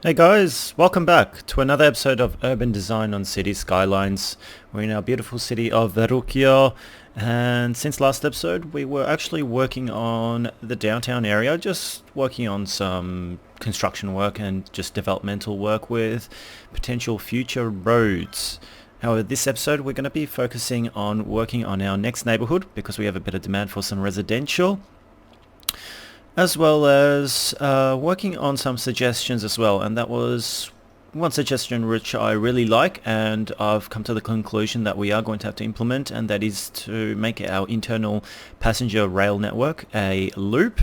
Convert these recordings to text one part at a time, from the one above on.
Hey guys, welcome back to another episode of Urban Design on City Skylines. We're in our beautiful city of Verucchio, and since last episode we were actually working on the downtown area, just working on some construction work and just developmental work with potential future roads. However, this episode we're going to be focusing on working on our next neighborhood because we have a bit of demand for some residential, as well as working on some suggestions as well. And that was one suggestion which I really like, and I've come to the conclusion that we are going to have to implement, and that is to make our internal passenger rail network a loop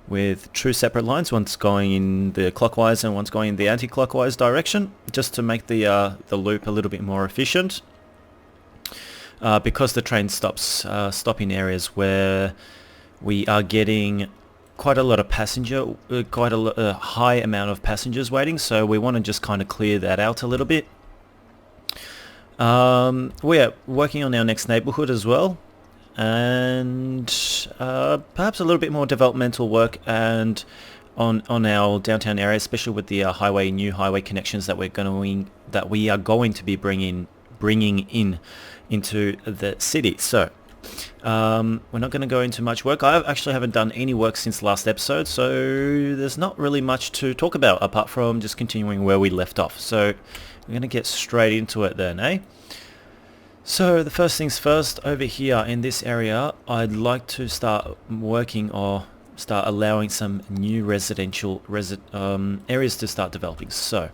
with two separate lines, once going in the clockwise and once going in the anti-clockwise direction, just to make the loop a little bit more efficient. Because the train stop in areas where we are getting quite a lot of a high amount of passengers waiting, so we want to just kind of clear that out a little bit. We are working on our next neighborhood as well, and perhaps a little bit more developmental work and on our downtown area, especially with the new highway connections that we are going to be bringing in into the city. So we're not going to go into much work. I actually haven't done any work since last episode, so there's not really much to talk about apart from just continuing where we left off. So we're going to get straight into it then, eh? So the first things first, over here in this area, I'd like to start working or start allowing some new residential areas to start developing. So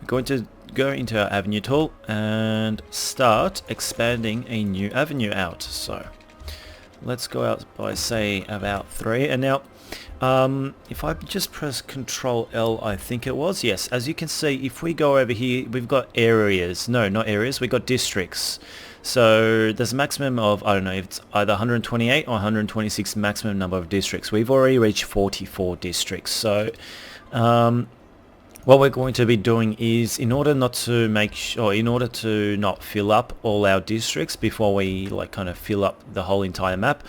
we're going to go into our avenue tool and start expanding a new avenue out. So let's go out by, say, about 3. And now if I just press Control L, I think it was, yes, as you can see, if we go over here, we've got areas. No, not areas, we've got districts. So there's a maximum of, I don't know if it's either 128 or 126 maximum number of districts. We've already reached 44 districts. So what we're going to be doing is, in order not fill up all our districts before we kind of fill up the whole entire map,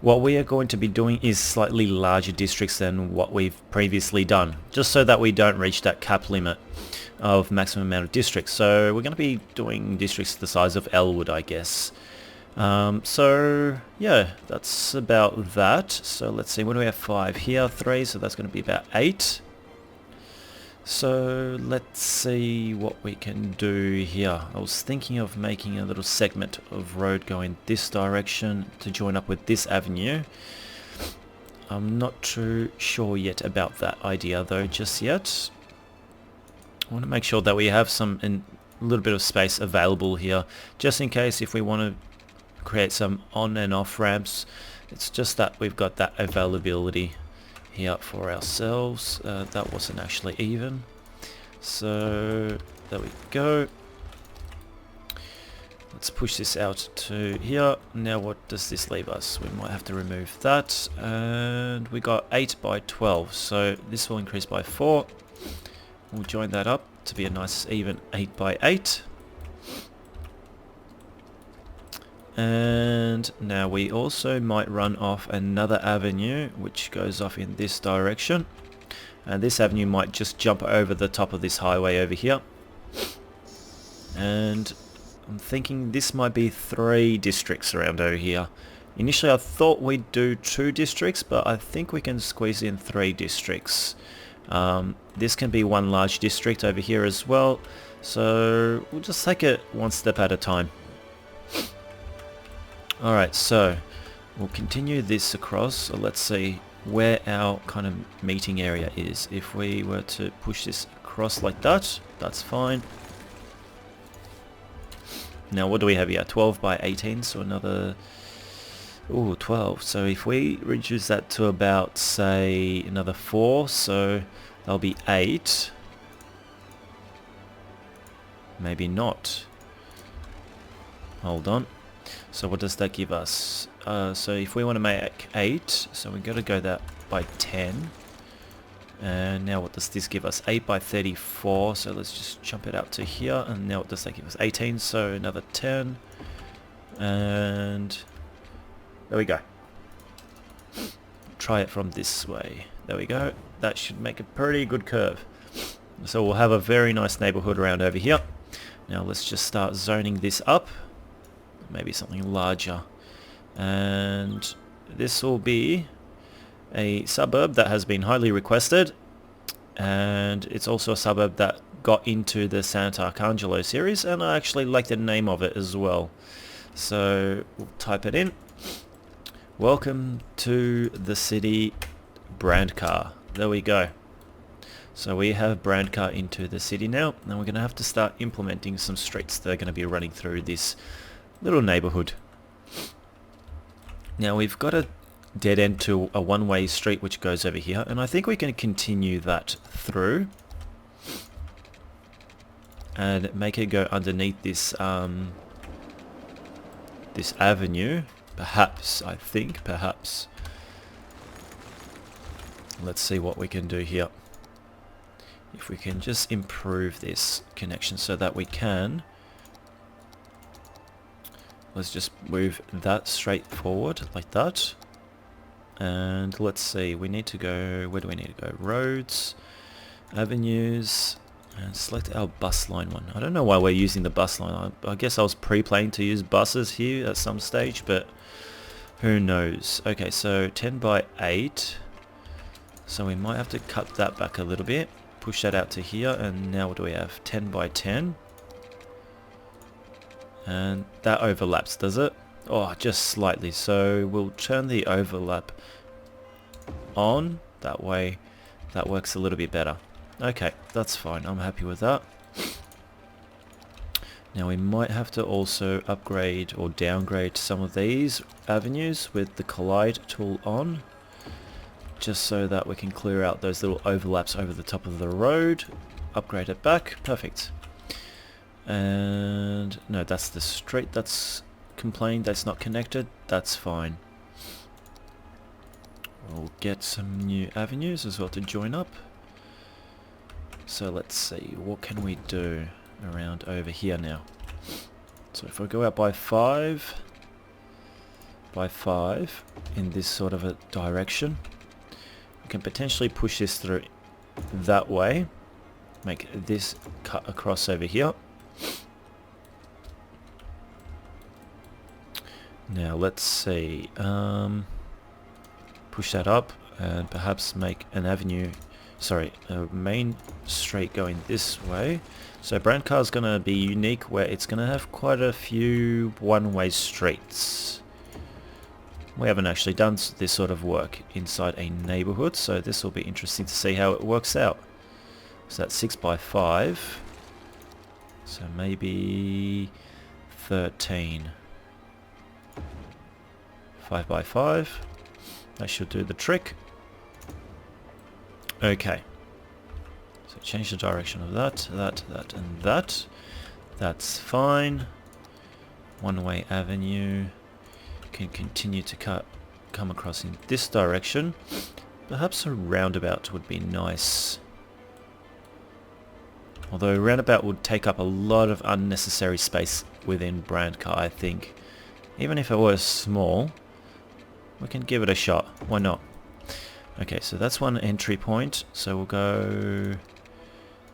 what we are going to be doing is slightly larger districts than what we've previously done, just so that we don't reach that cap limit of maximum amount of districts. So we're going to be doing districts the size of Elwood, I guess. So yeah, that's about that. So let's see, what do we have? 5 here, 3, so that's going to be about 8. So let's see what we can do here. I was thinking of making a little segment of road going this direction to join up with this avenue. I'm not too sure yet about that idea though just yet. I want to make sure that we have a little bit of space available here, just in case if we want to create some on and off ramps. It's just that we've got that availability here for ourselves. That wasn't actually even, so there we go. Let's push this out to here. Now what does this leave us? We might have to remove that, and we got 8 by 12, so this will increase by 4. We'll join that up to be a nice even 8 by 8. And now we also might run off another avenue which goes off in this direction, and this avenue might just jump over the top of this highway over here. And I'm thinking this might be 3 districts around over here. Initially I thought we'd do 2 districts, but I think we can squeeze in 3 districts. This can be one large district over here as well, so we'll just take it one step at a time. Alright, so we'll continue this across. So let's see where our kind of meeting area is. If we were to push this across like that, that's fine. Now what do we have here? 12 by 18, so another 12. So if we reduce that to about, say, another 4, so that'll be 8. Maybe not. Hold on. So what does that give us? So if we want to make 8, so we've got to go that by 10. And now what does this give us? 8 by 34, so let's just jump it out to here. And now what does that give us? 18, so another 10. And there we go. Try it from this way. There we go. that should make a pretty good curve. So we'll have a very nice neighborhood around over here. Now let's just start zoning this up. Maybe something larger. And this will be a suburb that has been highly requested. And it's also a suburb that got into the Sant'Arcangelo series, and I actually like the name of it as well. So we'll type it in. Welcome to the city, brand car. There we go. So we have brand car into the city now, and we're going to have to start implementing some streets that are going to be running through this little neighborhood. Now we've got a dead end to a one-way street which goes over here, and I think we can continue that through and make it go underneath this this avenue. Perhaps, I think, perhaps. Let's see what we can do here. If we can just improve this connection so that we can. Let's just move that straight forward like that. And let's see, we need to go, where do we need to go? Roads, avenues, and select our bus line one. I don't know why we're using the bus line. I guess I was pre-planning to use buses here at some stage, but who knows. Okay, so 10 by 8. So we might have to cut that back a little bit. Push that out to here, and now what do we have? 10 by 10. And that overlaps, does it? Oh, just slightly. So we'll turn the overlap on. That way that works a little bit better. Okay, that's fine. I'm happy with that. Now we might have to also upgrade or downgrade some of these avenues with the collide tool on, just so that we can clear out those little overlaps over the top of the road. Upgrade it back. Perfect. And no, that's the street that's complained that's not connected. That's fine. We'll get some new avenues as well to join up. So let's see, what can we do around over here now? So if I go out by 5 in this sort of a direction, we can potentially push this through that way, make this cut across over here. Now let's see, push that up and perhaps make an avenue, sorry, a main street going this way. So brand car is going to be unique where it's going to have quite a few one-way streets. We haven't actually done this sort of work inside a neighborhood, so this will be interesting to see how it works out. So that's 6 by 5, so maybe 13. 5 by 5, that should do the trick. Okay, so change the direction of that, and that. That's fine. One-way avenue can continue to come across in this direction. Perhaps a roundabout would be nice. Although a roundabout would take up a lot of unnecessary space within brand car, I think. Even if it was small, we can give it a shot. Why not? Okay, so that's one entry point. So we'll go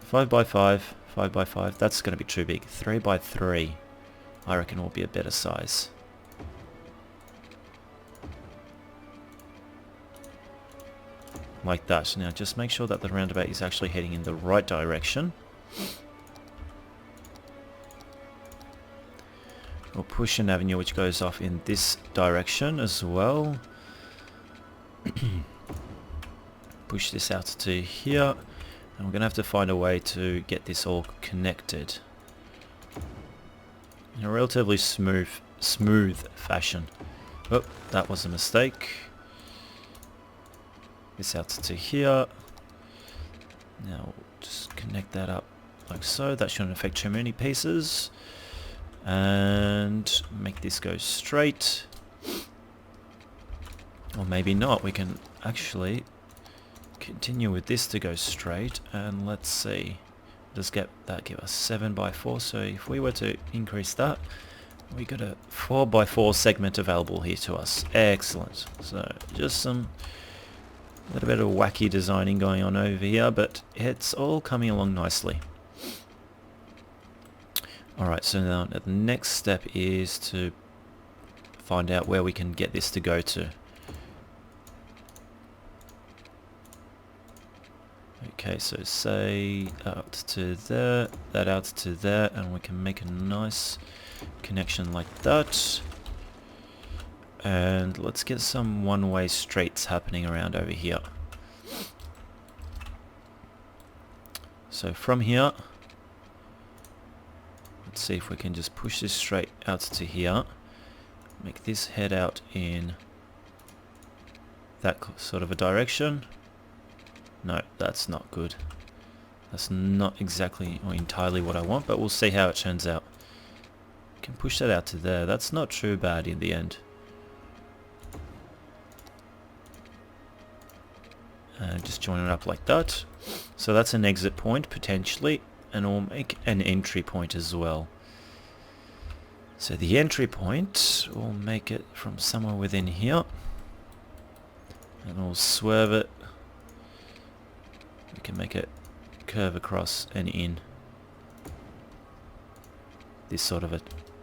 5 by 5, 5 by 5. That's going to be too big. 3 by 3, I reckon, will be a better size. Like that. Now just make sure that the roundabout is actually heading in the right direction. We'll push an avenue which goes off in this direction as well. Push this out to here, and we're going to have to find a way to get this all connected in a relatively smooth fashion. Oh, that was a mistake. This out to here. Now we'll just connect that up like so. That shouldn't affect too many pieces. And make this go straight. Or maybe not. We can actually continue with this to go straight, and let's see, does that give us 7 by 4? So if we were to increase that, we got a 4 by 4 segment available here to us. Excellent. So just some A little bit of wacky designing going on over here, but it's all coming along nicely. Alright, so now the next step is to find out where we can get this to go to. Okay, so say out to there, that out to there, and we can make a nice connection like that. And let's get some one-way straights happening around over here. So from here, let's see if we can just push this straight out to here. Make this head out in that sort of a direction. No, that's not good. That's not exactly or entirely what I want, but we'll see how it turns out. Can push that out to there. That's not too bad in the end. And just join it up like that. So that's an exit point potentially, and we'll make an entry point as well. So the entry point, we'll make it from somewhere within here, and we'll swerve it. We can make it curve across and in this sort of a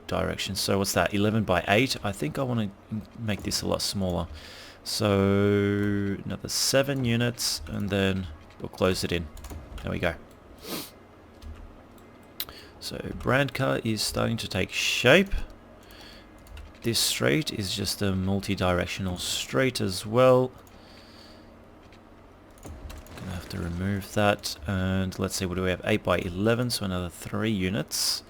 direction. So what's that, 11 by 8? I think I want to make this a lot smaller. So another 7 units, and then we'll close it in. There we go. So brand car is starting to take shape. This straight is just a multi-directional straight as well. Gonna have to remove that, and let's see, what do we have? 8 by 11, so another 3 units.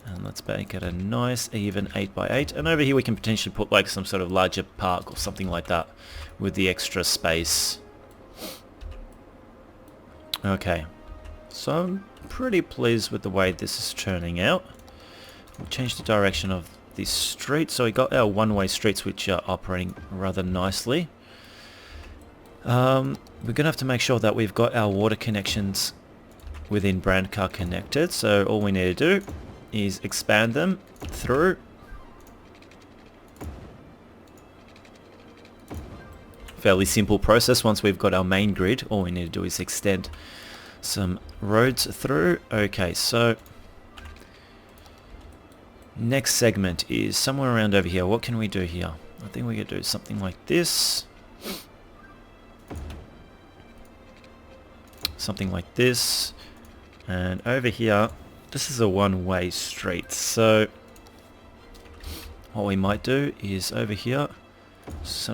And let's make it a nice even 8 by 8. And over here we can potentially put like some sort of larger park or something like that with the extra space. Okay, so I'm pretty pleased with the way this is turning out. We'll change the direction of this street. So we got our one-way streets which are operating rather nicely. We're going to have to make sure that we've got our water connections within brand car connected. So all we need to do is expand them through. Fairly simple process. Once we've got our main grid, all we need to do is extend some roads through. Okay, so next segment is somewhere around over here. What can we do here? I think we could do something like this. Something like this. And over here, this is a one-way street, so what we might do is over here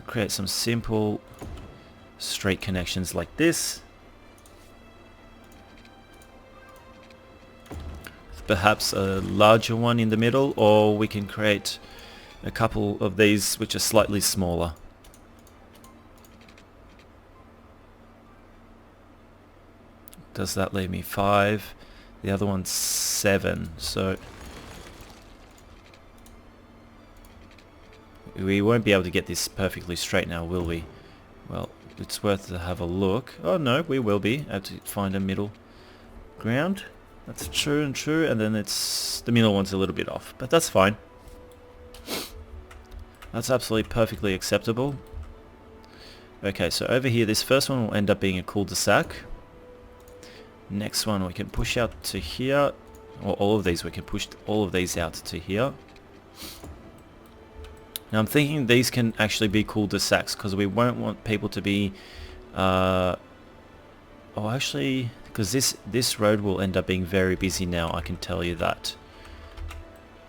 create some simple straight connections like this. Perhaps a larger one in the middle, or we can create a couple of these which are slightly smaller. Does that leave me 5? The other one's 7, so we won't be able to get this perfectly straight now, will we? Well, it's worth to have a look. Oh no, we will be able to find a middle ground. That's true and true, and then it's the middle one's a little bit off, but that's fine. That's absolutely perfectly acceptable. Okay, so over here, this first one will end up being a cul-de-sac. Next one we can push out to here, or all of these, we can push all of these out to here. Now I'm thinking these can actually be cul-de-sacs because we won't want people to be, oh actually, because this road will end up being very busy now, I can tell you that.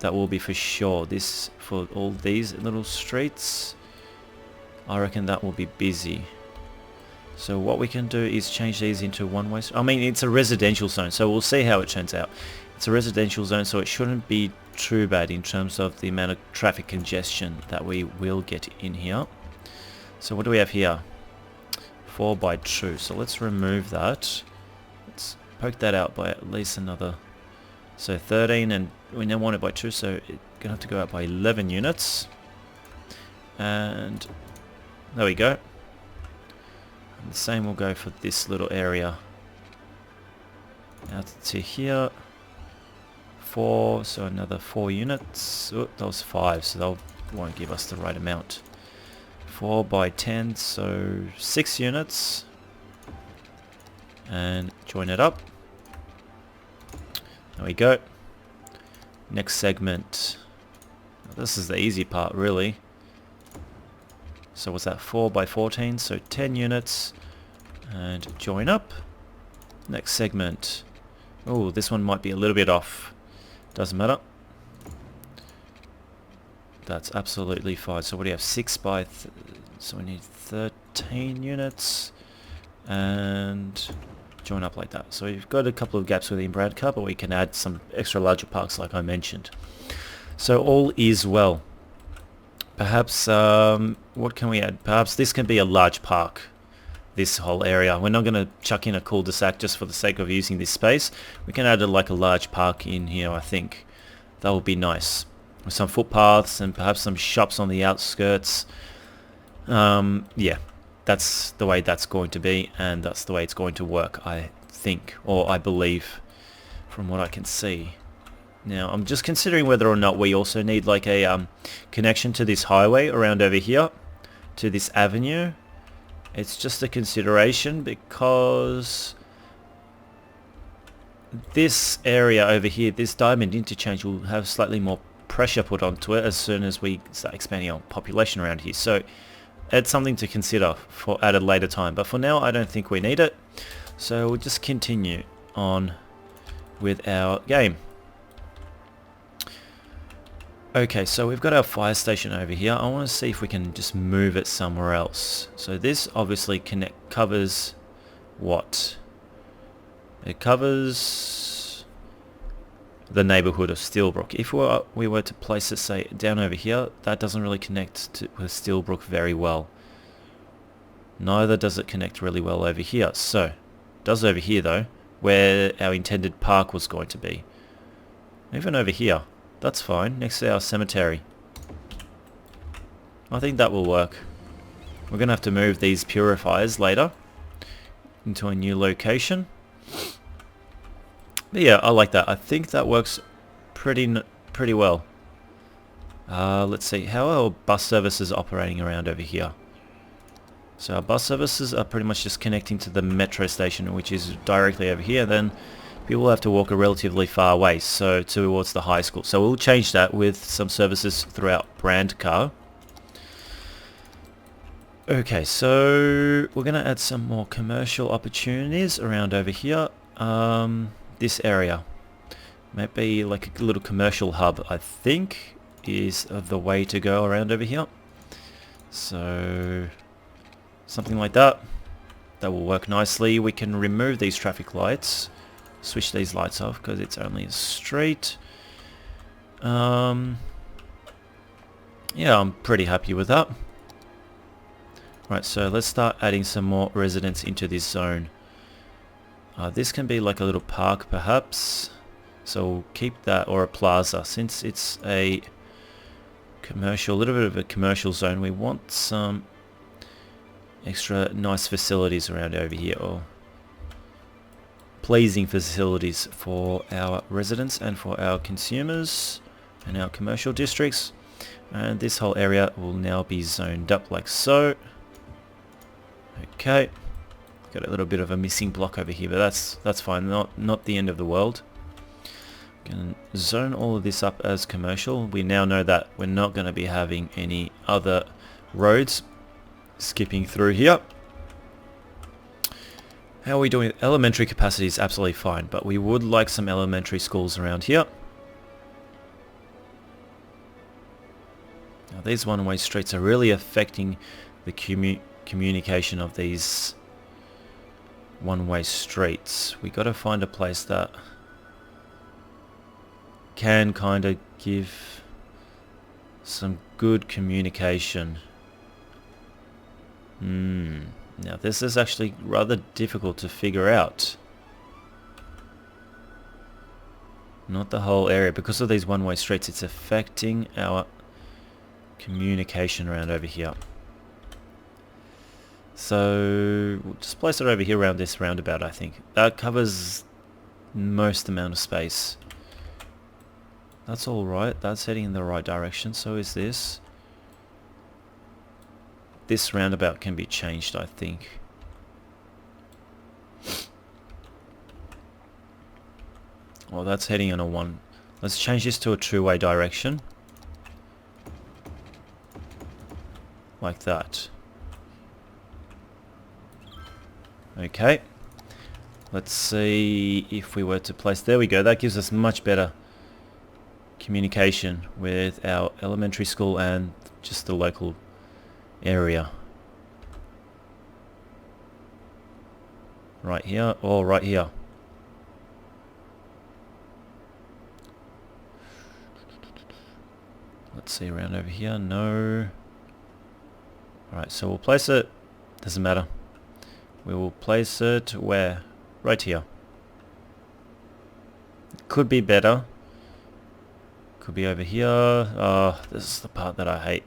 That will be for sure. This, for all these little streets, I reckon that will be busy. So what we can do is change these into one-way. I mean, it's a residential zone, so we'll see how it turns out. It's a residential zone, so it shouldn't be too bad in terms of the amount of traffic congestion that we will get in here. So what do we have here? 4 by 2. So let's remove that. Let's poke that out by at least another. So 13, and we now want it by 2, so it's going to have to go out by 11 units. And there we go. The same will go for this little area. Out to here. 4, so another 4 units. Oh, that was 5, so they won't give us the right amount. 4 by 10, so 6 units. And join it up. There we go. Next segment. This is the easy part, really. So what's that? 4 by 14, so 10 units. And join up. Next segment. Oh, this one might be a little bit off. Doesn't matter. That's absolutely fine. So what do you have? 6 by... so we need 13 units. And join up like that. So you've got a couple of gaps within Bradcar, but we can add some extra larger parks like I mentioned. So all is well. Perhaps, what can we add? Perhaps this can be a large park, this whole area. We're not going to chuck in a cul-de-sac just for the sake of using this space. We can add like a large park in here, I think. That would be nice. With some footpaths and perhaps some shops on the outskirts. Yeah, that's the way that's going to be, and that's the way it's going to work, I think, or I believe, from what I can see. Now, I'm just considering whether or not we also need like a connection to this highway around over here, to this avenue. It's just a consideration because this area over here, this diamond interchange, will have slightly more pressure put onto it as soon as we start expanding our population around here. So it's something to consider for at a later time. But for now, I don't think we need it. So we'll just continue on with our game. Okay, so we've got our fire station over here. I want to see if we can just move it somewhere else. So this obviously covers what? It covers the neighborhood of Steelbrook. If we were to place it, say, down over here, that doesn't really connect with Steelbrook very well. Neither does it connect really well over here. So, it does over here though, where our intended park was going to be. Even over here. That's fine, next to our cemetery. I think that will work. We're going to have to move these purifiers later into a new location. But yeah, I like that. I think that works pretty well. Let's see, how are our bus services operating around over here? So our bus services are pretty much just connecting to the metro station, which is directly over here. Then people have to walk a relatively far way, so towards the high school. So we'll change that with some services throughout Bradcar. Okay, so we're going to add some more commercial opportunities around over here. This area might be like a little commercial hub, I think, is the way to go around over here. So something like that. That will work nicely. We can remove these traffic lights. Switch these lights off because it's only a street. Yeah, I'm pretty happy with that. Right, so let's start adding some more residents into this zone. This can be like a little park perhaps. So we'll keep that, or a plaza. Since it's a commercial, a little bit of a commercial zone, we want some extra nice facilities around over here, or pleasing facilities for our residents and for our consumers and our commercial districts. And this whole area will now be zoned up like so. Okay, got a little bit of a missing block over here, but that's fine, not the end of the world. Can zone all of this up as commercial. We now know that we're not going to be having any other roads skipping through here. How are we doing? Elementary capacity is absolutely fine, but we would like some elementary schools around here. Now these one-way streets are really affecting the communication of these one-way streets. We got to find a place that can kind of give some good communication. Now this is actually rather difficult to figure out. Not the whole area. Because of these one-way streets, it's affecting our communication around over here. So we'll just place it over here around this roundabout, I think. That covers most amount of space. That's alright. That's heading in the right direction. So is this. this roundabout can be changed, I think. Well, that's heading in a one. Let's change this to a two-way direction. Like that. Okay. Let's see if we were to place... There we go. That gives us much better communication with our elementary school and just the local area. Right here, or right here. Let's see, around over here. No. Alright, so we'll place it. Doesn't matter. We will place it where? Right here. Could be better. Could be over here. Oh, this is the part that I hate.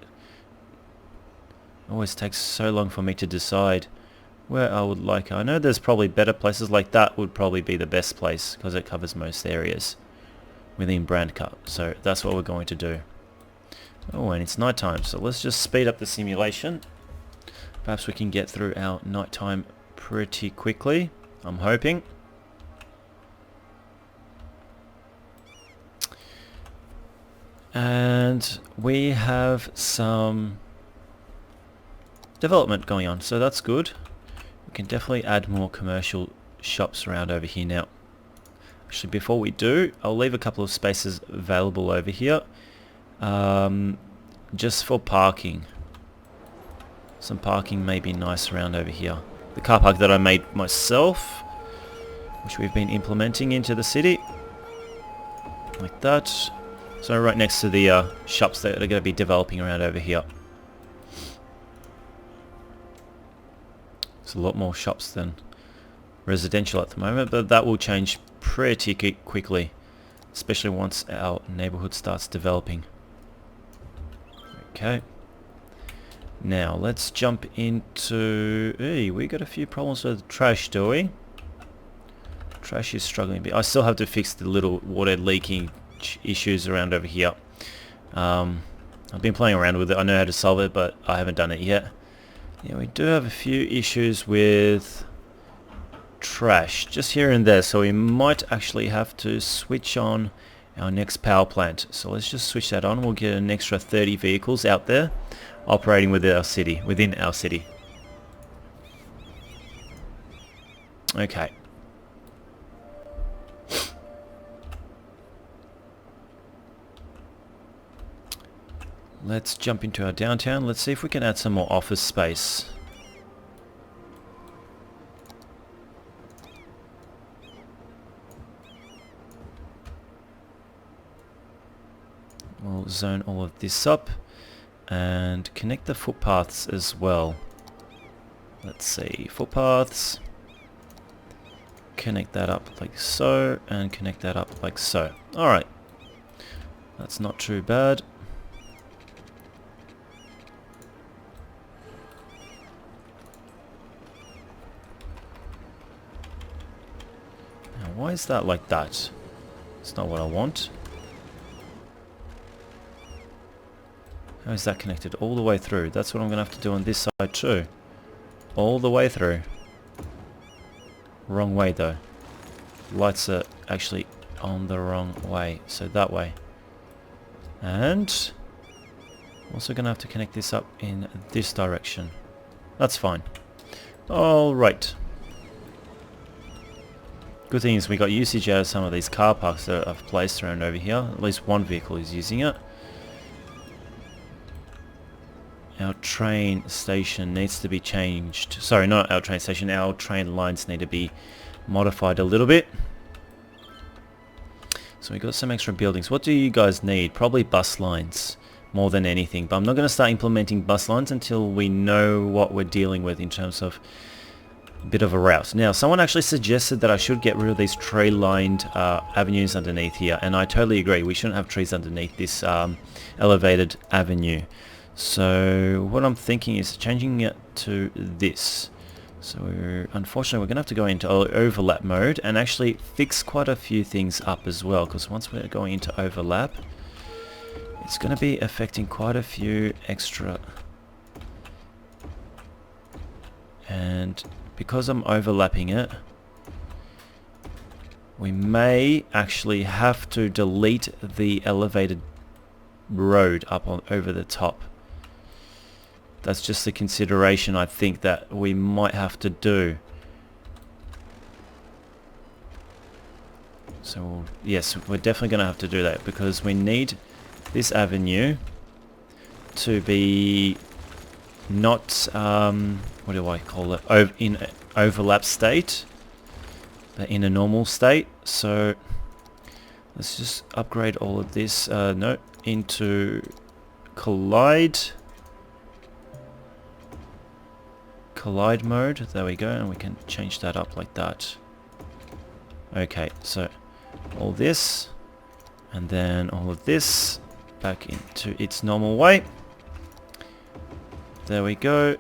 It always takes so long for me to decide where I would like it. I know there's probably better places. Like that would probably be the best place because it covers most areas within Brand Cut. So that's what we're going to do. Oh, and it's nighttime, so let's just speed up the simulation. Perhaps we can get through our nighttime pretty quickly. I'm hoping. And we have some development going on, so that's good. We can definitely add more commercial shops around over here now. Actually, before we do, I'll leave a couple of spaces available over here. Just for parking. Some parking may be nice around over here. The car park that I made myself, which we've been implementing into the city. Like that. So right next to the shops that are going to be developing around over here. There's a lot more shops than residential at the moment, but that will change pretty quickly, especially once our neighborhood starts developing. Okay. Now let's jump into... Hey, we got a few problems with trash, do we? Trash is struggling a bit. I still have to fix the little water leaking issues around over here. I've been playing around with it. I know how to solve it, but I haven't done it yet. Yeah, we do have a few issues with trash, just here and there, so we might actually have to switch on our next power plant. So let's just switch that on. We'll get an extra 30 vehicles out there operating within our city. Okay. Let's jump into our downtown. Let's see if we can add some more office space. We'll zone all of this up and connect the footpaths as well. Let's see, footpaths. Connect that up like so, and connect that up like so. Alright. That's not too bad. Now, why is that like that? It's not what I want. How is that connected all the way through? That's what I'm going to have to do on this side too. All the way through. Wrong way though. Lights are actually on the wrong way. So that way. And also going to have to connect this up in this direction. That's fine. Alright. Good thing is we got usage out of some of these car parks that I've placed around over here. At least one vehicle is using it. Our train station needs to be changed. Sorry, not our train station. Our train lines need to be modified a little bit. So we got some extra buildings. What do you guys need? Probably bus lines more than anything. But I'm not going to start implementing bus lines until we know what we're dealing with in terms of a bit of a route. Now, someone actually suggested that I should get rid of these tree-lined avenues underneath here. And I totally agree. We shouldn't have trees underneath this elevated avenue. So what I'm thinking is changing it to this. So unfortunately we're going to have to go into overlap mode and actually fix quite a few things up as well, because once we're going into overlap, it's going to be affecting quite a few extra And because I'm overlapping it, we may actually have to delete the elevated road up on over the top. That's just a consideration I think that we might have to do. So yes, we're definitely going to have to do that because we need this avenue to be not, what do I call it, in overlap state, but in a normal state. So let's just upgrade all of this, no, into collide mode. There we go, and we can change that up like that. Okay, so all this, and then all of this back into its normal way. There we go.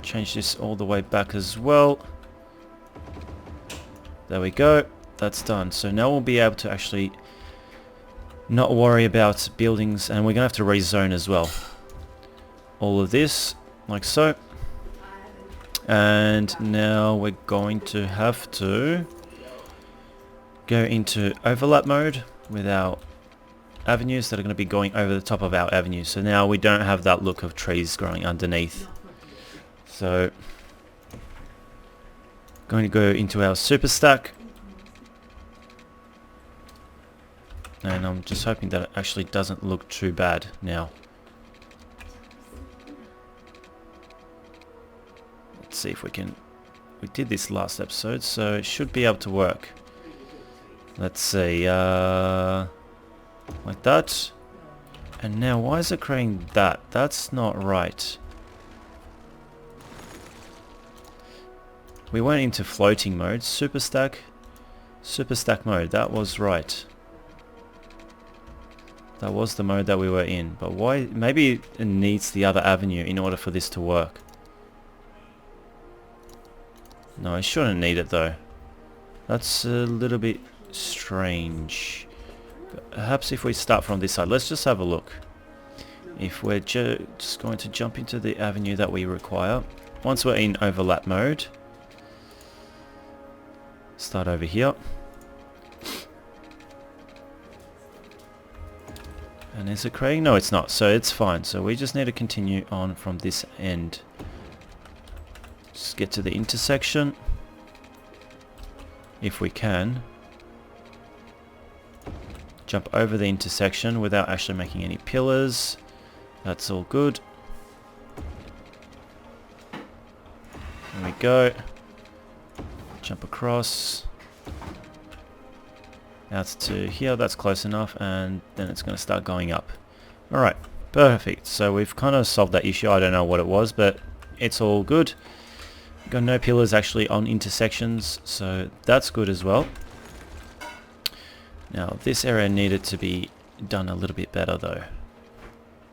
Change this all the way back as well. There we go. That's done. So now we'll be able to actually not worry about buildings, and we're going to have to rezone as well. All of this, like so. And now we're going to have to go into overlap mode with our avenues that are going to be going over the top of our avenues. So now we don't have that look of trees growing underneath. So going to go into our super stack, and I'm just hoping that it actually doesn't look too bad now. Let's see if we can. We did this last episode, so it should be able to work. Let's see, like that. And now why is it creating that? That's not right. We went into floating mode, super stack mode, that was right. That was the mode that we were in, but why? Maybe it needs the other avenue in order for this to work. No, it shouldn't need it though. That's a little bit strange. Perhaps if we start from this side, let's just have a look. If we're just going to jump into the avenue that we require, once we're in overlap mode, start over here. And is it creating? No, it's not, so it's fine. So we just need to continue on from this end. Just get to the intersection, if we can. Jump over the intersection without actually making any pillars. That's all good. There we go. Jump across. Out to here, that's close enough, and then it's going to start going up. Alright, perfect. So we've kind of solved that issue. I don't know what it was, but it's all good. Got no pillars actually on intersections, so that's good as well. Now this area needed to be done a little bit better though.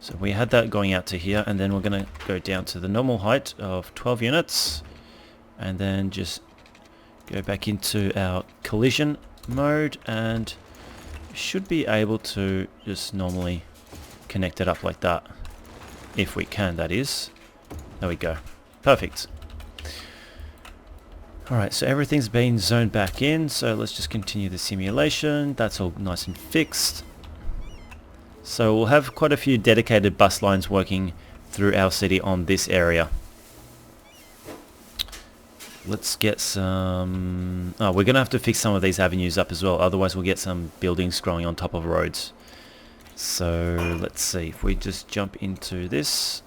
So we had that going out to here, and then we're going to go down to the normal height of 12 units, and then just go back into our collision mode, and should be able to just normally connect it up like that. If we can, that is. There we go. Perfect. Alright, so everything's been zoned back in, so let's just continue the simulation. That's all nice and fixed. So we'll have quite a few dedicated bus lines working through our city on this area. Let's get some... Oh, we're going to have to fix some of these avenues up as well, otherwise we'll get some buildings growing on top of roads. So let's see, if we just jump into this,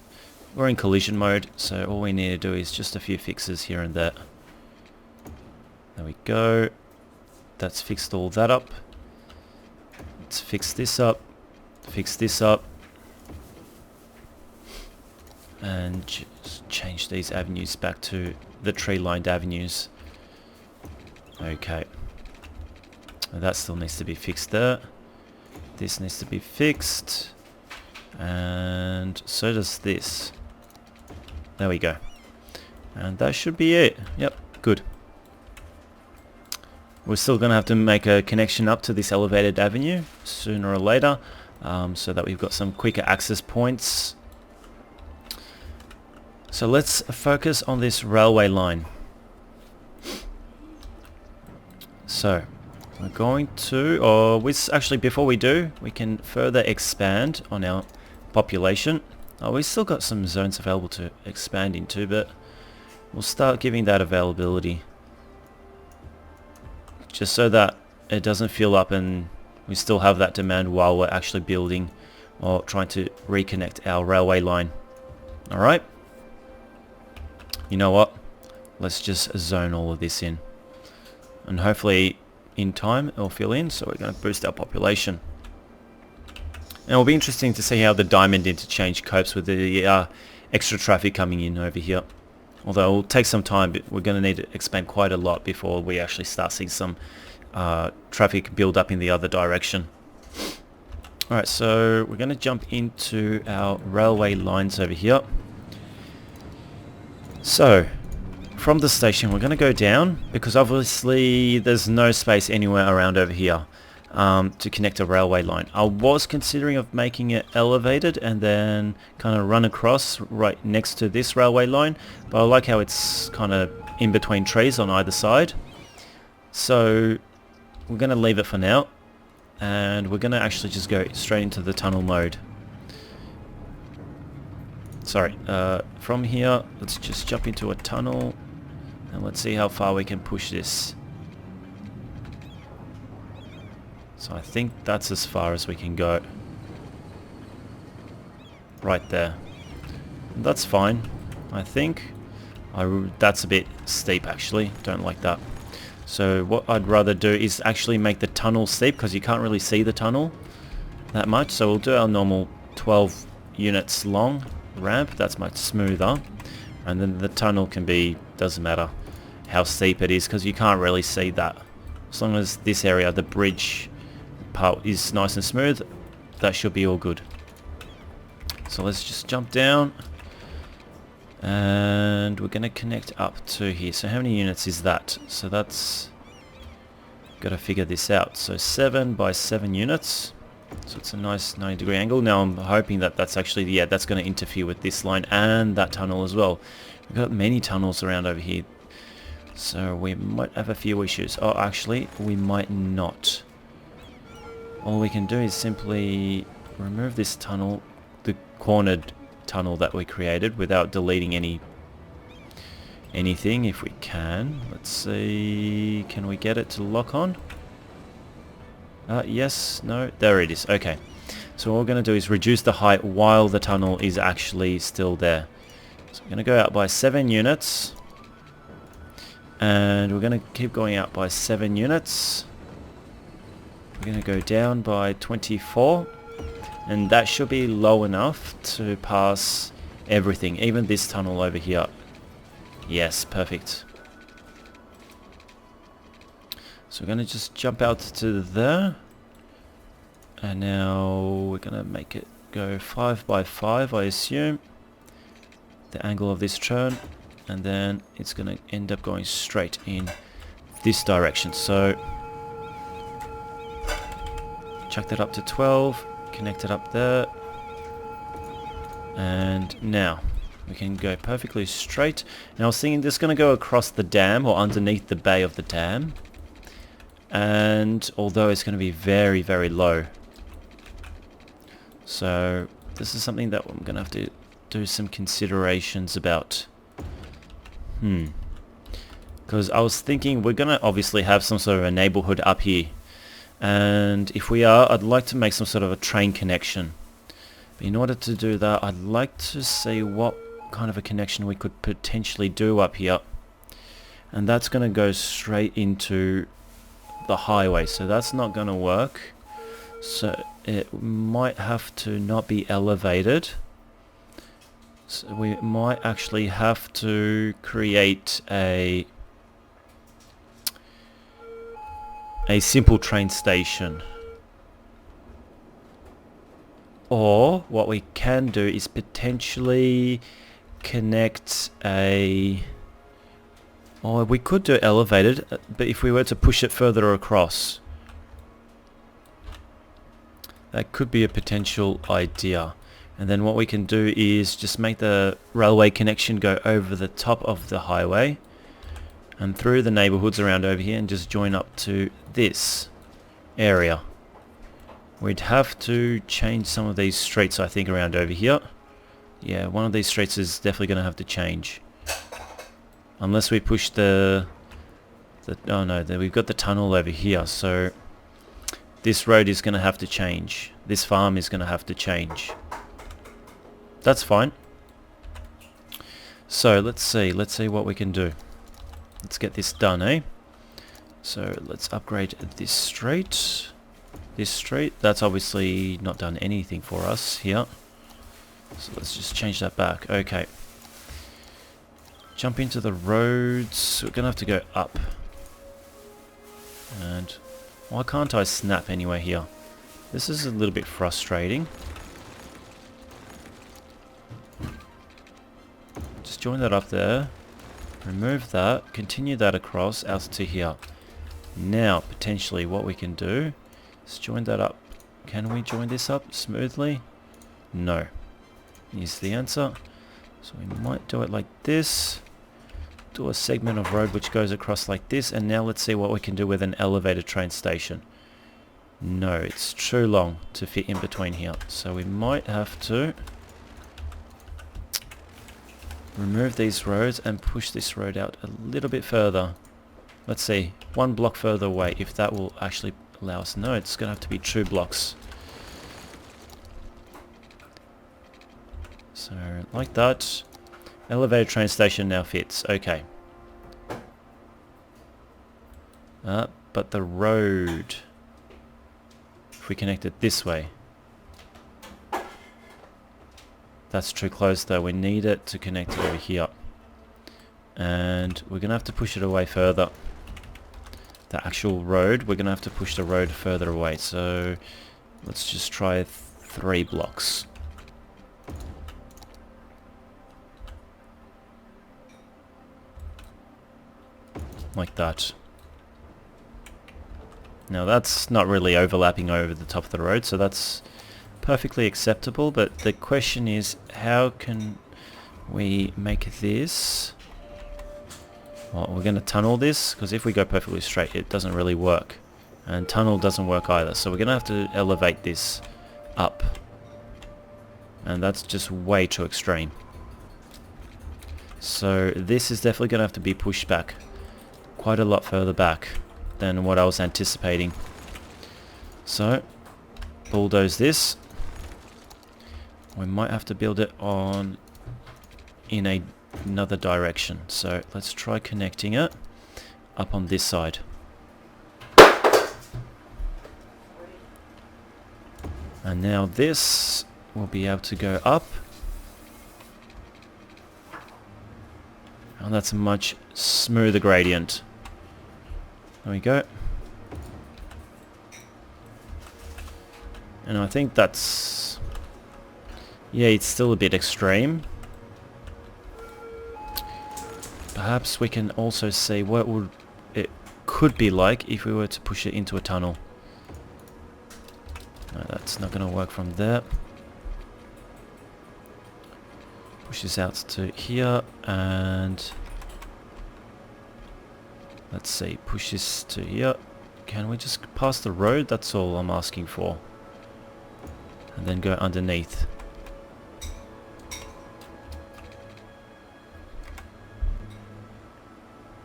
we're in collision mode, so all we need to do is just a few fixes here and there. There we go. That's fixed all that up. Let's fix this up. Fix this up. And just change these avenues back to the tree-lined avenues. Okay. That still needs to be fixed there. This needs to be fixed. And so does this. There we go. And that should be it. Yep, good. We're still going to have to make a connection up to this elevated avenue sooner or later, so that we've got some quicker access points. So let's focus on this railway line. So we're going to, or actually before we do, we can further expand on our population. We've still got some zones available to expand into, but we'll start giving that availability. Just so that it doesn't fill up and we still have that demand while we're actually building or trying to reconnect our railway line. Alright. You know what? Let's just zone all of this in. And hopefully in time it'll fill in, so we're going to boost our population. And it'll be interesting to see how the diamond interchange copes with the extra traffic coming in over here. Although it'll take some time, but we're going to need to expand quite a lot before we actually start seeing some traffic build up in the other direction. Alright, so we're going to jump into our railway lines over here. So, from the station we're going to go down, because obviously there's no space anywhere around over here to connect a railway line. I was considering of making it elevated and then kind of run across right next to this railway line, but I like how it's kind of in between trees on either side. So we're going to leave it for now, and we're going to actually just go straight into the tunnel mode. Sorry, from here let's just jump into a tunnel and let's see how far we can push this. So I think that's as far as we can go. Right there. And that's fine, I think. That's a bit steep actually, don't like that. So what I'd rather do is actually make the tunnel steep, because you can't really see the tunnel that much. So we'll do our normal 12 units long ramp, that's much smoother. And then the tunnel can be, doesn't matter how steep it is, because you can't really see that. As long as this area, the bridge part, is nice and smooth, that should be all good. So let's just jump down, and we're going to connect up to here. So how many units is that? So that's, got to figure this out. So 7 by 7 units. So it's a nice 90-degree angle. Now I'm hoping that that's actually, yeah, that's going to interfere with this line and that tunnel as well. We've got many tunnels around over here, so we might have a few issues. Oh, actually, we might not. All we can do is simply remove this tunnel, the cornered tunnel that we created, without deleting anything if we can. Let's see, can we get it to lock on? Yes, no, there it is. Okay, so what we're going to do is reduce the height while the tunnel is actually still there. So we're going to go out by 7 units, and we're going to keep going out by 7 units. We're going to go down by 24, and that should be low enough to pass everything, even this tunnel over here. Yes, perfect. So we're going to just jump out to there, and now we're going to make it go 5 by 5, I assume, the angle of this turn, and then it's going to end up going straight in this direction. So chuck that up to 12, connect it up there, and now we can go perfectly straight. And I was thinking this is going to go across the dam, or underneath the bay of the dam. And although it's going to be very, very low, so this is something that I'm going to have to do some considerations about. Because I was thinking we're going to obviously have some sort of a neighborhood up here, and if we are, I'd like to make some sort of a train connection. But in order to do that, I'd like to see what kind of a connection we could potentially do up here, and that's going to go straight into the highway, so that's not going to work. So it might have to not be elevated, so we might actually have to create a simple train station. Or what we can do is potentially connect or we could do elevated, but if we were to push it further across, that could be a potential idea. And then what we can do is just make the railway connection go over the top of the highway and through the neighborhoods around over here and just join up to this area. We'd have to change some of these streets, I think, around over here. Yeah, one of these streets is definitely going to have to change. Unless we push oh no, we've got the tunnel over here, so this road is going to have to change. This farm is going to have to change. That's fine. So let's see what we can do. Let's get this done, eh? So let's upgrade this street. This street, that's obviously not done anything for us here. So let's just change that back. Okay. Jump into the roads. We're going to have to go up. And why can't I snap anywhere here? This is a little bit frustrating. Just join that up there. Remove that. Continue that across out to here. Now, potentially what we can do is join that up. Can we join this up smoothly? No. Is the answer. So we might do it like this. Do a segment of road which goes across like this. And now let's see what we can do with an elevated train station. No, it's too long to fit in between here. So we might have to remove these roads and push this road out a little bit further. Let's see, 1 block further away, if that will actually allow us. No, it's going to have to be 2 blocks. So, like that. Elevated train station now fits. Okay. But the road, if we connect it this way. That's too close though. We need it to connect it over here. And we're going to have to push it away further. The actual road, we're going to have to push the road further away. So let's just try 3 blocks. Like that. Now that's not really overlapping over the top of the road, so that's perfectly acceptable, but the question is, how can we make this? Well, we're going to tunnel this, because if we go perfectly straight, it doesn't really work. And tunnel doesn't work either, so we're going to have to elevate this up. And that's just way too extreme. So this is definitely going to have to be pushed back quite a lot further back than what I was anticipating. So, bulldoze this. We might have to build it on in another direction. So let's try connecting it up on this side. And now this will be able to go up. And that's a much smoother gradient. There we go. And I think that's... yeah, it's still a bit extreme. Perhaps we can also see what would it could be like if we were to push it into a tunnel. No, that's not going to work from there. Push this out to here and... let's see, push this to here. Can we just pass the road? That's all I'm asking for. And then go underneath.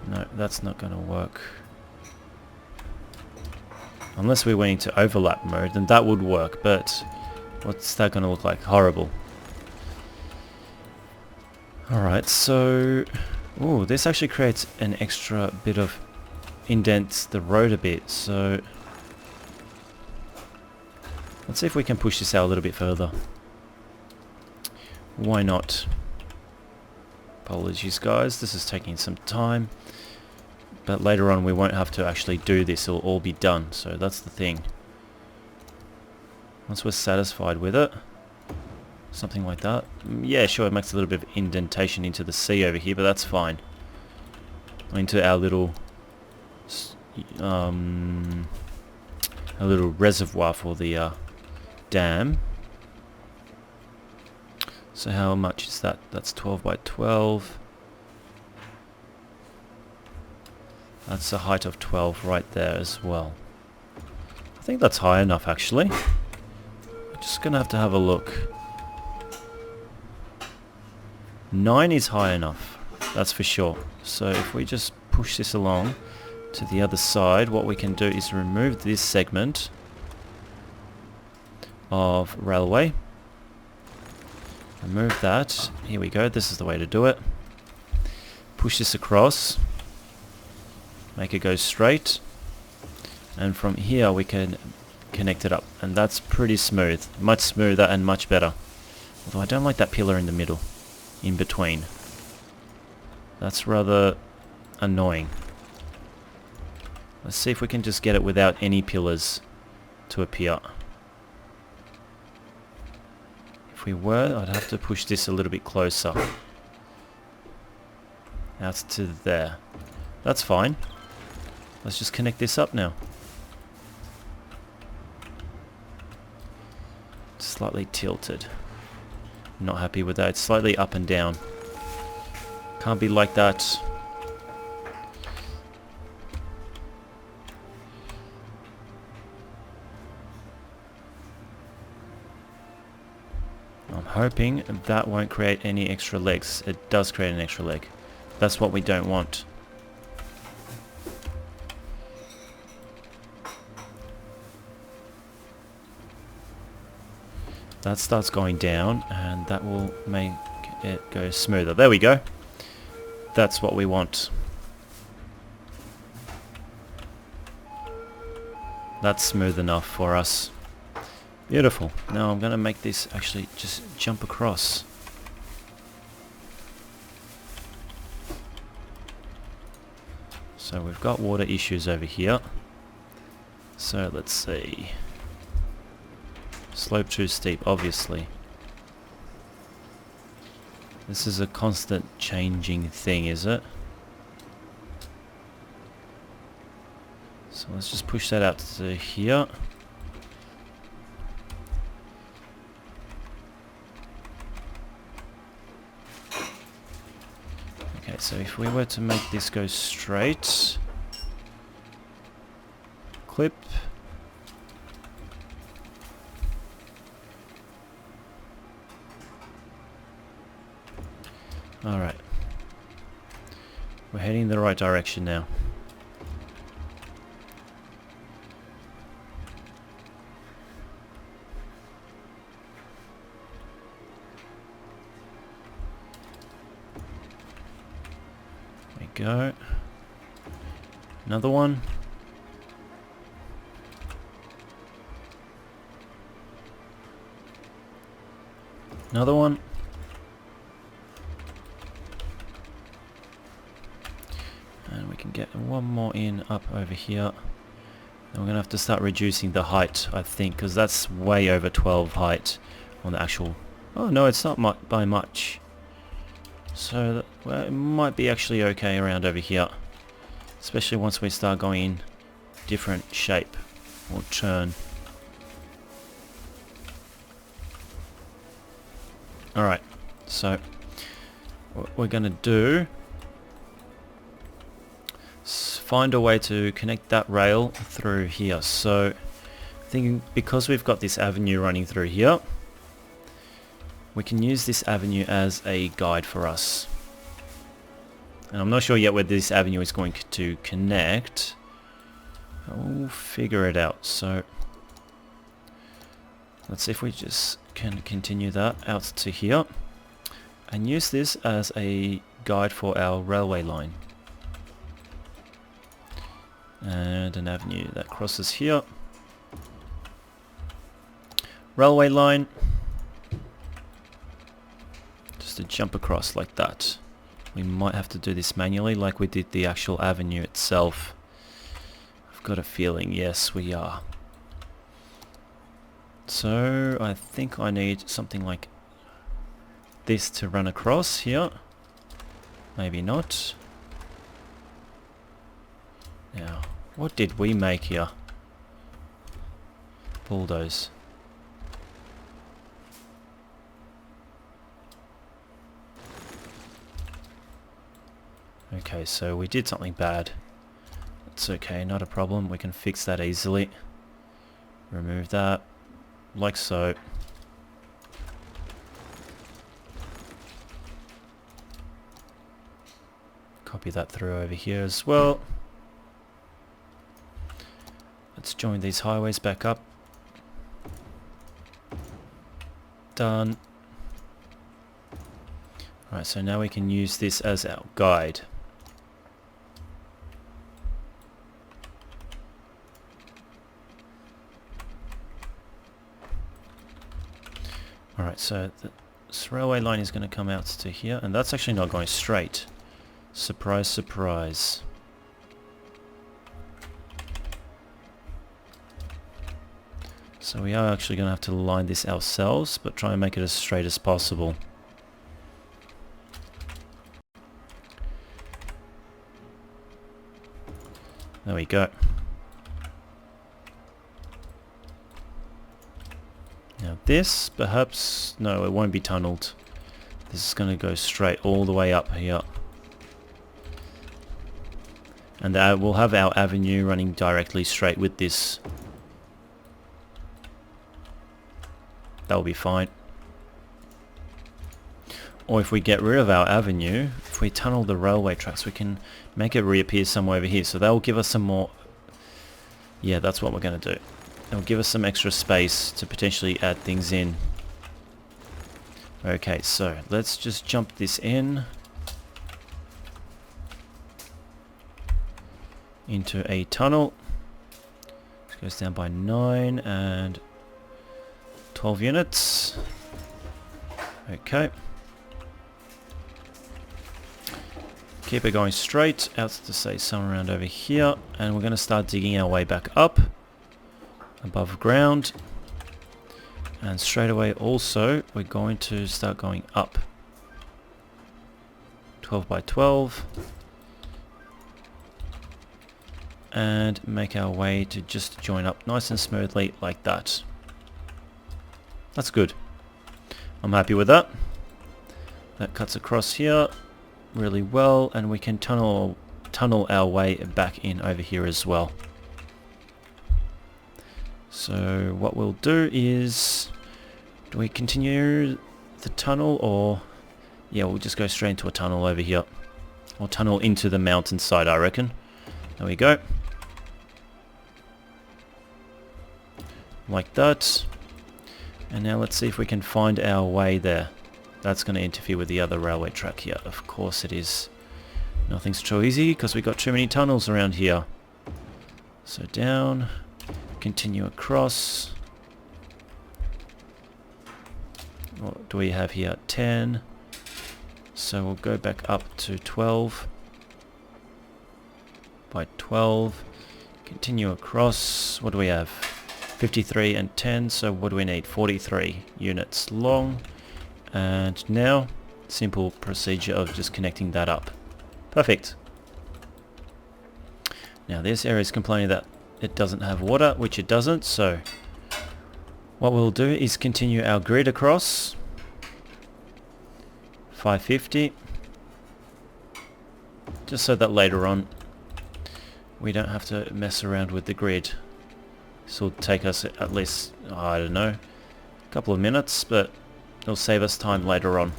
No, that's not going to work. Unless we went into overlap mode, then that would work, but what's that going to look like? Horrible. Alright, so... ooh, this actually creates an extra bit of... indents the road a bit, so... let's see if we can push this out a little bit further. Why not? Apologies guys, this is taking some time. But later on we won't have to actually do this, it'll all be done, so that's the thing. Once we're satisfied with it, something like that. Yeah, sure, it makes a little bit of indentation into the sea over here, but that's fine. Into our little... a little reservoir for the dam. So how much is that? That's 12 by 12. That's a height of 12 right there as well. I think that's high enough actually. I'm just gonna have to have a look. 9 is high enough, that's for sure. So if we just push this along to the other side, what we can do is remove this segment of railway. Remove that. Here we go, this is the way to do it. Push this across. Make it go straight. And from here we can connect it up. And that's pretty smooth. Much smoother and much better. Although I don't like that pillar in the middle. In between. That's rather annoying. Let's see if we can just get it without any pillars to appear. If we were, I'd have to push this a little bit closer. Out to there. That's fine. Let's just connect this up now. Slightly tilted. Not happy with that. It's slightly up and down. Can't be like that. I'm hoping that won't create any extra legs. It does create an extra leg. That's what we don't want. That starts going down and that will make it go smoother. There we go. That's what we want. That's smooth enough for us. Beautiful. Now I'm going to make this actually just jump across. So we've got water issues over here. So let's see. Slope too steep, obviously. This is a constant changing thing, is it? So let's just push that out to here. Okay, so if we were to make this go straight, clip. Alright. We're heading in the right direction now. There we go. Another one. Another one. And we can get one more in up over here. Then we're going to have to start reducing the height, I think, because that's way over 12 height on the actual... Oh no, it's not by much. So, well, it might be actually okay around over here. Especially once we start going in different shape or turn. Alright, so what we're going to do is find a way to connect that rail through here. So thinking because we've got this avenue running through here, we can use this avenue as a guide for us. And I'm not sure yet where this avenue is going to connect. We'll figure it out. So let's see if we just can continue that out to here and use this as a guide for our railway line. And an avenue that crosses here. Railway line. Just to jump across like that. We might have to do this manually like we did the actual avenue itself. I've got a feeling, yes we are. So I think I need something like this to run across here. Maybe not. Now, what did we make here? Bulldoze. Okay, so we did something bad. It's okay, not a problem. We can fix that easily. Remove that, like so. Copy that through over here as well. Let's join these highways back up. Done. Right, so now we can use this as our guide. Alright, so this railway line is going to come out to here, and that's actually not going straight. Surprise, surprise. So we are actually going to have to line this ourselves, but try and make it as straight as possible. There we go. Now this, perhaps, no, it won't be tunneled. This is going to go straight all the way up here. And we'll have our avenue running directly straight with this. That'll be fine. Or if we get rid of our avenue, if we tunnel the railway tracks, we can make it reappear somewhere over here. So that will give us some more... Yeah, that's what we're going to do. It'll give us some extra space to potentially add things in. Okay, so let's just jump this in. Into a tunnel. It goes down by 9 and 12 units. Okay. Keep it going straight out to say somewhere around over here, and we're going to start digging our way back up above ground, and straight away also we're going to start going up 12 by 12 and make our way to just join up nice and smoothly like that. That's good. I'm happy with that. That cuts across here really well, and we can tunnel our way back in over here as well. So what we'll do is, do we continue the tunnel, or yeah, we'll just go straight into a tunnel over here, or tunnel into the mountainside, I reckon. There we go, like that. And now let's see if we can find our way there. That's going to interfere with the other railway track here. Of course it is. Nothing's too easy because we've got too many tunnels around here. So down, continue across. What do we have here? 10. So we'll go back up to 12 by 12. Continue across. What do we have? 53 and 10. So what do we need? 43 units long. And now, simple procedure of just connecting that up. Perfect. Now this area is complaining that it doesn't have water, which it doesn't, so what we'll do is continue our grid across 550, just so that later on we don't have to mess around with the grid. This will take us at least, I don't know, a couple of minutes, but it'll save us time later on,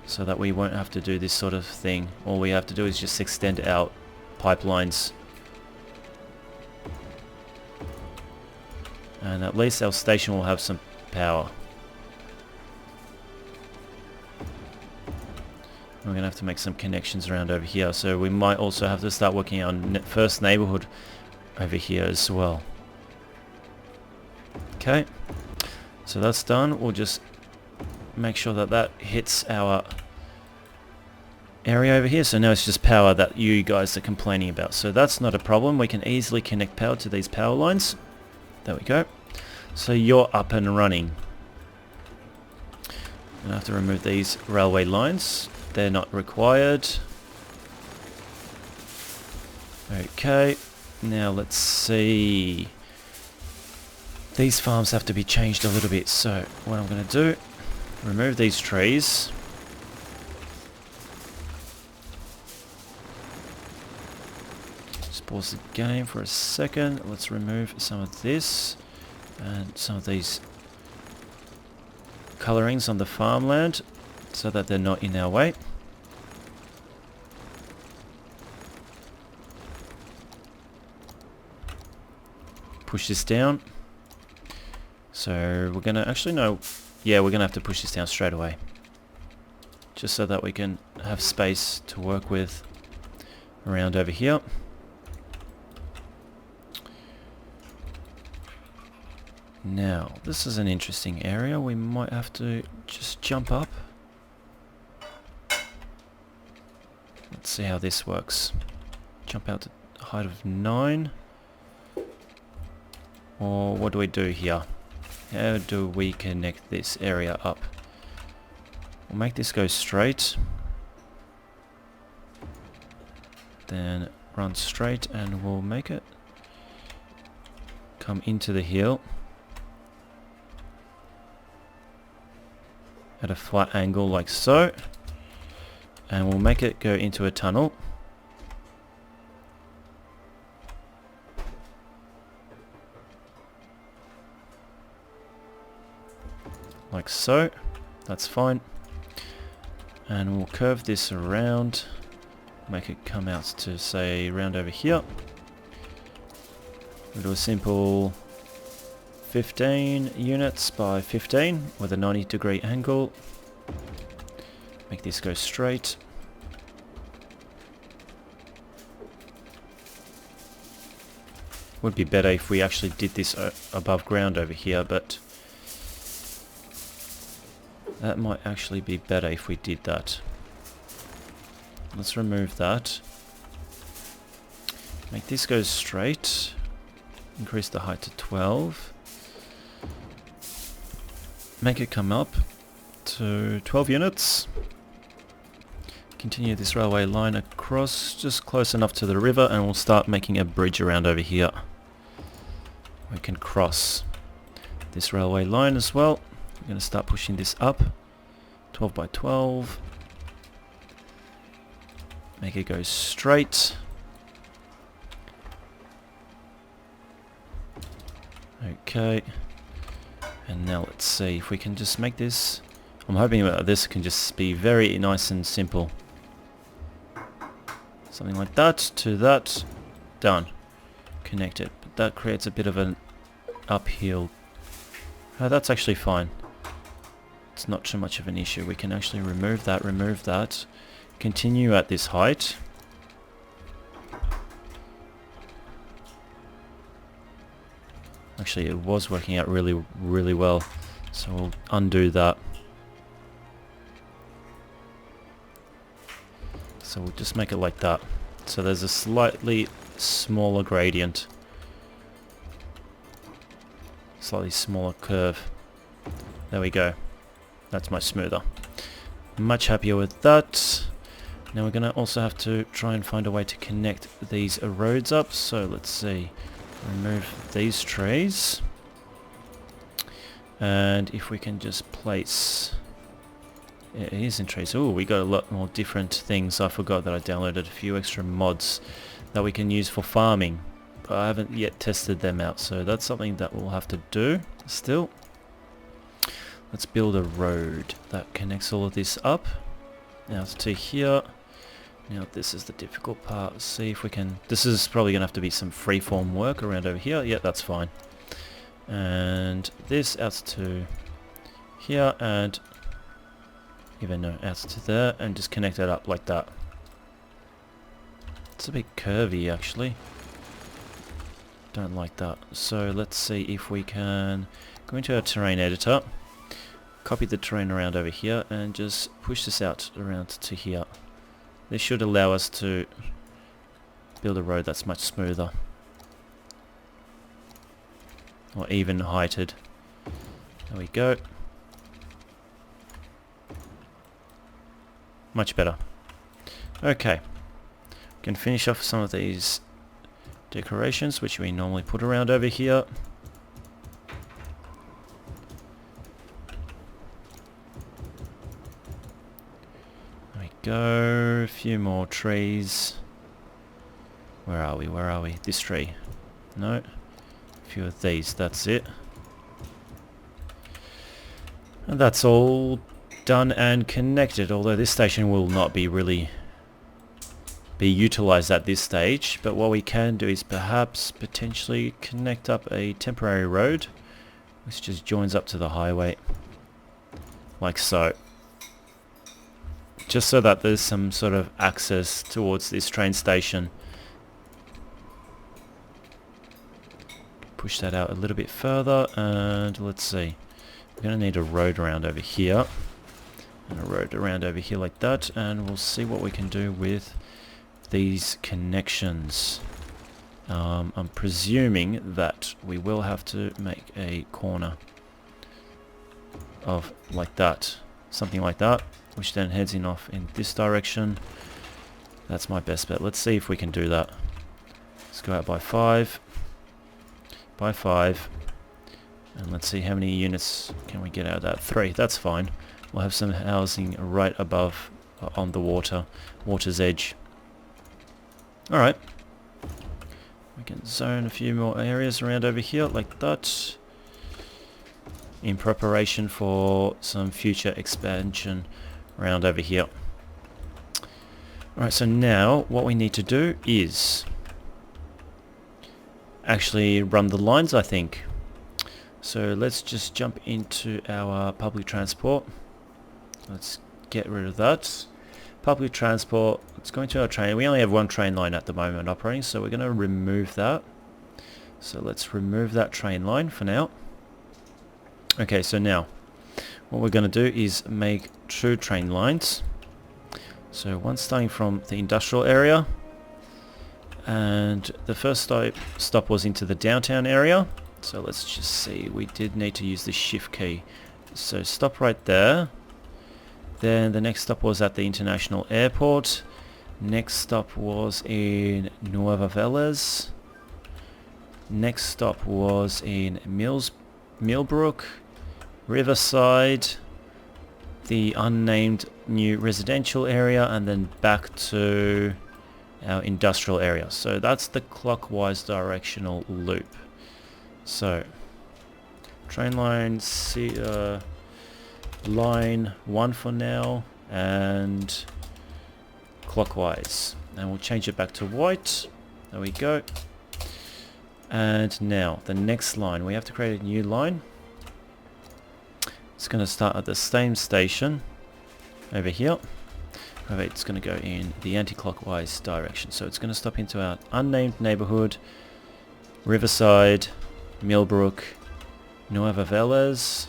so that we won't have to do this sort of thing. All we have to do is just extend our pipelines, and at least our station will have some power. We're going to have to make some connections around over here, so we might also have to start working on first neighborhood over here as well. Okay. So that's done. We'll just make sure that that hits our area over here. So now it's just power that you guys are complaining about. So that's not a problem. We can easily connect power to these power lines. There we go. So you're up and running. I have to remove these railway lines. They're not required. Okay. Now let's see. These farms have to be changed a little bit, so what I'm going to do, remove these trees, Pause the game for a second. Let's remove some of this and some of these colorings on the farmland so that they're not in our way. Push this down. So we're gonna actually we're gonna have to push this down straight away, just so that we can have space to work with around over here. Now, this is an interesting area. We might have to just jump up. Let's see how this works. Jump out to a height of 9. Or what do we do here? How do we connect this area up? We'll make this go straight. Then run straight, and we'll make it come into the hill at a flat angle like so, and we'll make it go into a tunnel. Like so. That's fine. And we'll curve this around, make it come out to, say, around over here. We'll do a simple 15 units by 15 with a 90-degree angle. Make this go straight. Would be better if we actually did this above ground over here, but that might actually be better if we did that. Let's remove that. Make this go straight. Increase the height to 12. Make it come up to 12 units. Continue this railway line across, just close enough to the river, and we'll start making a bridge around over here. We can cross this railway line as well. I'm going to start pushing this up. 12 by 12. Make it go straight. Okay. And now let's see if we can just make this. I'm hoping that this can just be very nice and simple. Something like that to that. Done. Connected. But that creates a bit of an uphill. Oh, that's actually fine. It's not too much of an issue. We can actually remove that. Continue at this height. Actually, it was working out really, really well. So we'll undo that. So we'll just make it like that. So there's a slightly smaller gradient. Slightly smaller curve. There we go. That's much smoother. Much happier with that. Now we're going to also have to try and find a way to connect these roads up. So let's see. Remove these trees. And if we can just place... Yeah, it is in trees. Oh, we got a lot more different things. I forgot that I downloaded a few extra mods that we can use for farming. But I haven't yet tested them out. So that's something that we'll have to do still. Let's build a road that connects all of this up. Now to here. Now this is the difficult part. Let's see if we can... This is probably going to have to be some freeform work around over here. Yeah, that's fine. And this out to here and even no, out to there, and just connect it up like that. It's a bit curvy actually. Don't like that. So let's see if we can go into our terrain editor. Copy the terrain around over here and just push this out around to here. This should allow us to build a road that's much smoother. Or even heighted. There we go. Much better. Okay. We can finish off some of these decorations which we normally put around over here. Go, a few more trees Where are we? Where are we? This tree. No. A few of these. That's it. And that's all done and connected, although this station will not be utilized at this stage. But what we can do is perhaps potentially connect up a temporary road which just joins up to the highway like so, just so that there's some sort of access towards this train station. Push that out a little bit further, and let's see, we're going to need a road around over here and a road around over here like that, and we'll see what we can do with these connections. I'm presuming that we will have to make a corner of like that, something like that, which then heads in off in this direction. That's my best bet. Let's see if we can do that. Let's go out by 5, and let's see how many units can we get out of that. 3, that's fine. We'll have some housing right above on the water's edge. Alright. We can zone a few more areas around over here like that, in preparation for some future expansion around over here. Alright, so now what we need to do is actually run the lines, I think. So let's just jump into our public transport. Let's get rid of that. Public transport, let's go into our train. We only have one train line at the moment operating, so we're going to remove that. So let's remove that train line for now. Okay, so now what we're going to do is make 2 train lines. So one starting from the industrial area, and the first stop was into the downtown area. So let's just see, we did need to use the shift key. So stop right there. Then the next stop was at the international airport. Next stop was in Nueva Velez. Next stop was in Millbrook, Riverside, the unnamed new residential area, and then back to our industrial area. So that's the clockwise directional loop. So train line line 1 for now, and clockwise, and we'll change it back to white. There we go. And now the next line, we have to create a new line. It's going to start at the same station over here. However, it's going to go in the anti-clockwise direction, so it's going to stop into our unnamed neighborhood, Riverside, Millbrook, Nueva Velez,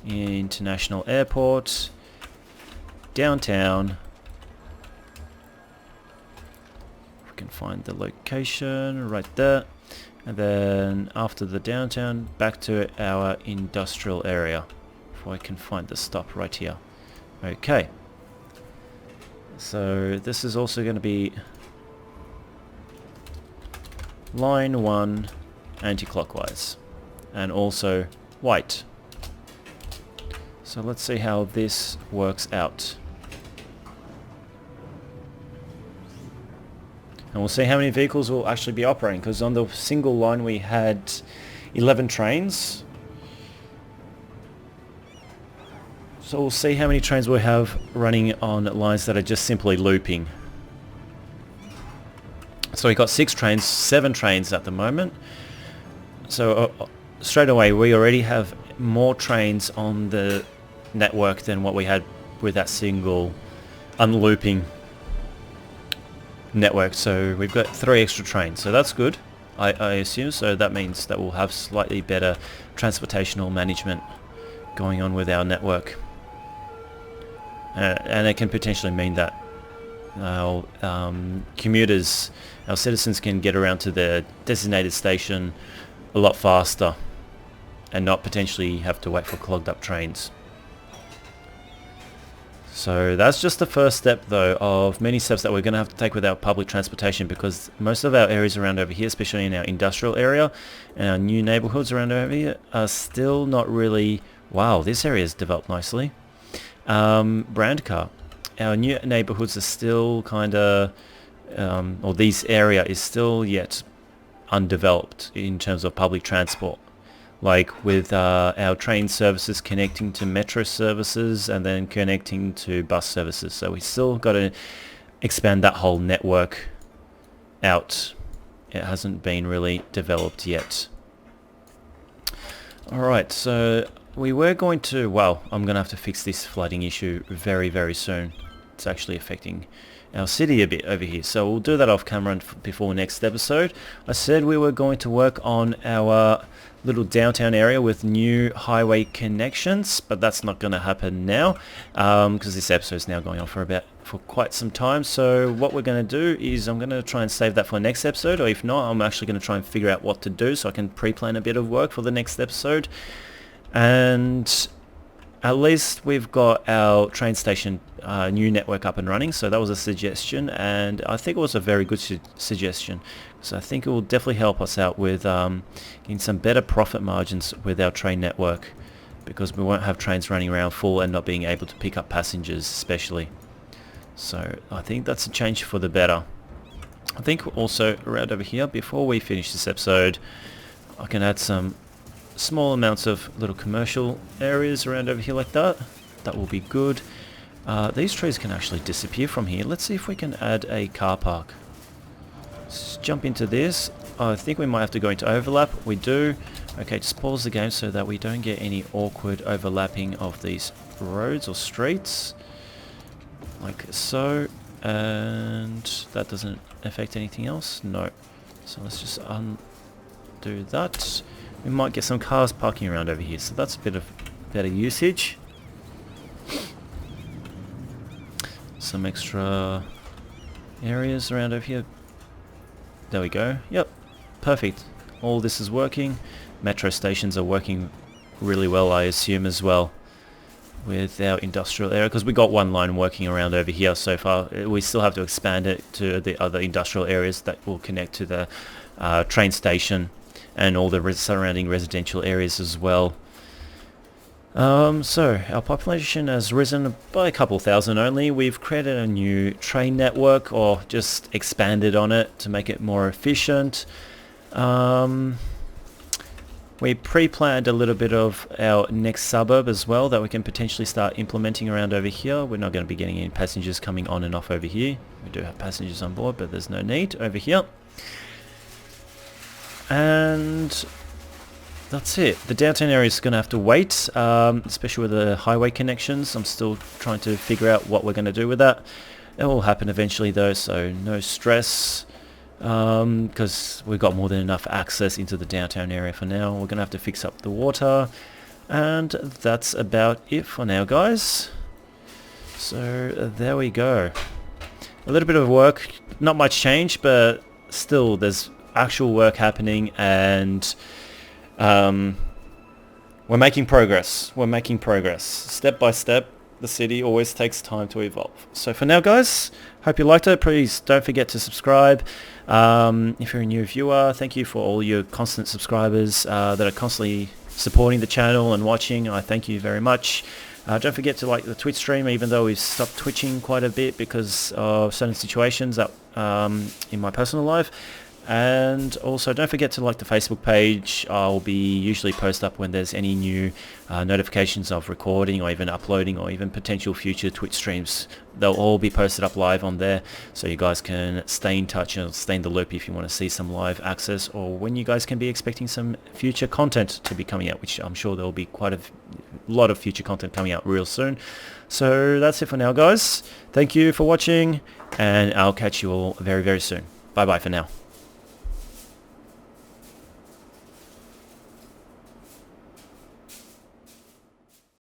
International Airport, downtown. We can find the location right there, and then after the downtown, back to our industrial area. If I can find the stop right here. Okay. So this is also going to be line 1 anti-clockwise, and also white. So let's see how this works out. And we'll see how many vehicles will actually be operating, because on the single line we had 11 trains. So we'll see how many trains we have running on lines that are just simply looping. So we got 6 trains, 7 trains at the moment. So straight away we already have more trains on the network than what we had with that single unlooping network. So we've got 3 extra trains, so that's good, I assume. So that means that we'll have slightly better transportational management going on with our network, and it can potentially mean that our commuters, our citizens, can get around to their designated station a lot faster and not potentially have to wait for clogged up trains. So that's just the first step, though, of many steps that we're going to have to take with our public transportation, because most of our areas around over here, especially in our industrial area and our new neighborhoods around over here, are still not really... Wow, this area has developed nicely. Brand car. Our new neighborhoods are still kind of or this area is still yet undeveloped in terms of public transport. Like with our train services connecting to metro services and then connecting to bus services. So we still got to expand that whole network out. It hasn't been really developed yet. Alright, so we were going to, well, I'm going to have to fix this flooding issue very, very soon. It's actually affecting our city a bit over here. So we'll do that off camera before next episode. I said we were going to work on our little downtown area with new highway connections, but that's not going to happen now because this episode is now going on for quite some time. So what we're going to do is I'm going to try and save that for next episode, or if not, I'm actually going to try and figure out what to do so I can pre-plan a bit of work for the next episode. And at least we've got our train station new network up and running, so that was a suggestion, and I think it was a very good suggestion. So I think it will definitely help us out with getting some better profit margins with our train network, because we won't have trains running around full and not being able to pick up passengers especially. So I think that's a change for the better. I think also around over here, before we finish this episode, I can add some small amounts of little commercial areas around over here like that. That will be good. These trees can actually disappear from here. Let's see if we can add a car park. Let's jump into this. I think we might have to go into overlap. We do. Okay, just pause the game so that we don't get any awkward overlapping of these roads or streets. Like so. And that doesn't affect anything else? No. So let's just undo that. We might get some cars parking around over here, so that's a bit of better usage. Some extra areas around over here. There we go. Yep, perfect. All this is working. Metro stations are working really well, I assume, as well, with our industrial area, because we got one line working around over here so far. We still have to expand it to the other industrial areas that will connect to the train station and all the surrounding residential areas as well. So our population has risen by a couple thousand only. We've created a new train network, or just expanded on it to make it more efficient. We pre-planned a little bit of our next suburb as well that we can potentially start implementing around over here. We're not going to be getting any passengers coming on and off over here. We do have passengers on board, but there's no need over here. And that's it. The downtown area is going to have to wait, especially with the highway connections. I'm still trying to figure out what we're going to do with that. It will happen eventually though, so no stress, because we've got more than enough access into the downtown area for now. We're going to have to fix up the water, and that's about it for now, guys. So there we go. A little bit of work, not much change, but still there's actual work happening, and we're making progress. We're making progress step by step. The city always takes time to evolve. So for now, guys, hope you liked it. Please don't forget to subscribe. If you're a new viewer, thank you for all your constant subscribers that are constantly supporting the channel and watching. I thank you very much. Don't forget to like the Twitch stream, even though we've stopped twitching quite a bit because of certain situations that in my personal life. And also don't forget to like the Facebook page. I'll be usually post up when there's any new notifications of recording or even uploading or even potential future Twitch streams. They'll all be posted up live on there, so you guys can stay in touch and stay in the loop if you want to see some live access, or when you guys can be expecting some future content to be coming out, which I'm sure there'll be quite a lot of future content coming out real soon. So that's it for now, guys. Thank you for watching, and I'll catch you all very, very soon. Bye bye for now.